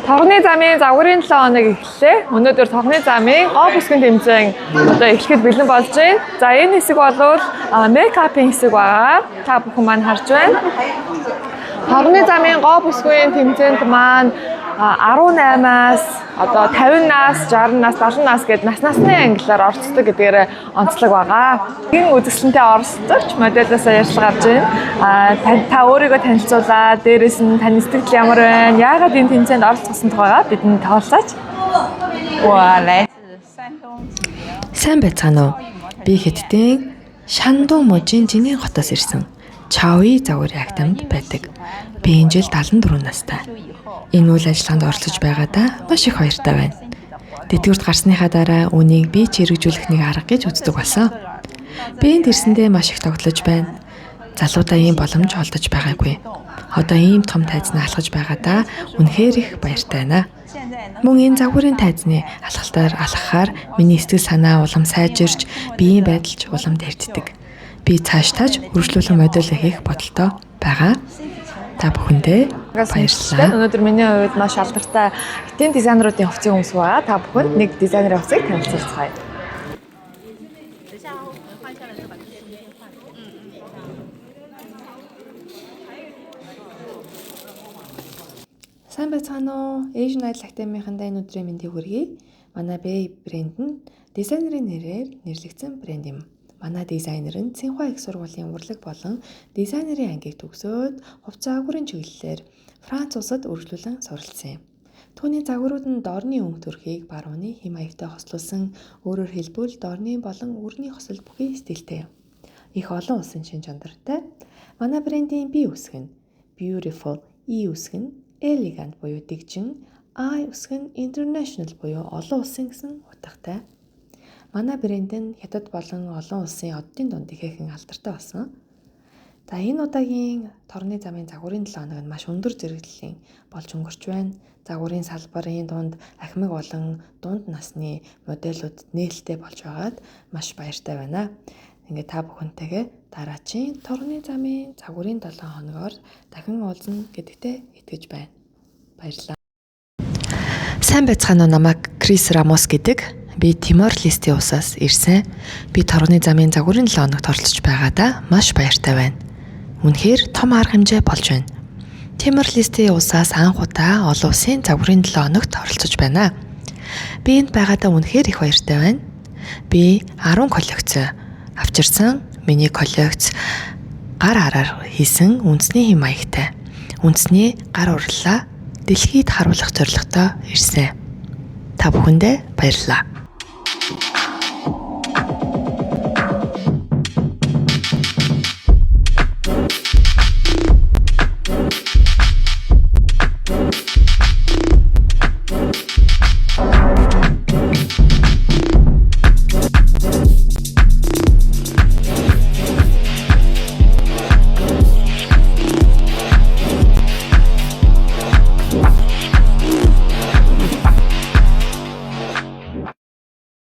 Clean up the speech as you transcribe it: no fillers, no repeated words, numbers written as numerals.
Тогны замын загварын 7 хоног эхэллээ. Өнөөдөр тогны замын гоо бүсгэн тэмцээн одоо эхлэхэд бэлэн болж байна. За энэ хэсэг бол мейкапын хэсэг байгаа. Та бүхэн маань харж байна. Тогны замын гоо бүсгэн тэмцээнд маань 18-аас одоо 50-наас 60-наас 70-наас гээд нас насны ангиллаар орцдог гэдгээр онцлог байгаа. Гин үзэсгэлэнтэй оролцогч модельоос ярьцлага авч байна. Та өөрийгөө танилцуулаад дээрэс нь таны сэтгэл ямар байна? Яагаад энэ тэмцээнд оролцсон тухайга бидэнд тоолцооч. Сайн байцгаана уу? Би Хятадын Шандун мужийн Жинийн хотоос ирсэн. Чаои загварын актамд байдаг. Би энэ жил 74 настай. Энэ үйл ажиллагаанд оролцож байгаадаа маш их баяртай байна. Тэтгэврт гарсныхаа дараа үнийг би ч хэрэгжүүлэх нэг арга гэж үздэг болсон. Би энд ирсэндээ маш их тоглож байна. Залуудаа ийм боломж олдож байгаагүй. Одоо ийм том тайзнаа алхаж байгаадаа үнэхээр их баяртай байна. Мөн энэ загварын тайзны алхалтаар алхахаар миний сэтгэл санаа улам сайжирч, биеийн байдалч улам дэрддэг. Би цаашдаач үргэлжлүүлэн модель хийх бодолтой байгаа. Та бүхэндээ баярлалаа. Өнөөдөр миний хувьд маш алдартай хятадын дизайнеруудын хувцсыг өмсөв байгаа. Та бүхэнд нэг дизайнерын хувцсыг танилцуулцгаая. Сайн байцгаана уу? Asian Idol Academy-ийнхаа энэ өдрийн мэндийг хүргэе. Манай Babe брэнд нь дизайнерын нэрээр нэрлэгдсэн брэнд юм. Манай дизайнер нь Цинхуа их сургуулийн урлаг болон дизайнерын ангийг төгсөөд хувцас агуурын чиглэлээр Франц улсад үргэлжлүүлэн суралцсан юм. Түүний загварууд нь доорны өнгө төрхийг барууны хэм маягтай хослуулсан, өөрөөр хэлбэл доорны болон өрний хосол бүхий стилтэй юм. Их олон улсын шин чанартай. Манай брендийн B үсэг нь Beautiful, E үсэг нь Elegant буюу дэгжин, I үсэг нь International буюу олон улсын гэсэн утгатай. Манай брэнд нь хятад болон олон улсын оддын дунд ихэхэн алдартай болсон. За энэ удаагийн торны замын загварын 7 хоног нь маш өндөр зэрэглэлийн болж өнгөрч байна. Загварын салбарын дунд ахмиг болон дунд насны модельүүд нээлттэй болж байгаад маш баяртай байна. Ингээд та бүхэнтэйгээ дараачийн торны замын загварын 7 хоногоор дахин уулзна гэдэгтээ итгэж байна. Баярлалаа. Сайн байцгаана уу, намайг Крис Рамос гэдэг. Би Тимор-Лестийн улсаас ирсэн. Би торны замын загварын 7 хоногт оролцож байгаадаа маш баяртай байна. Үнэхээр том арга хэмжээ болж байна. Тимор-Лестийн улсаас анх удаа олон улсын загварын 7 хоногт оролцож байна. Би энд байгаадаа үнэхээр их баяртай байна. Би 10 коллекц авчирсан. Миний коллекц гар хараар хийсэн үндэсний хэм маягтай. Үндэсний гар урлаа дэлхийд харуулах зорилготой ирсэн. Та бүхэндээ баярлалаа.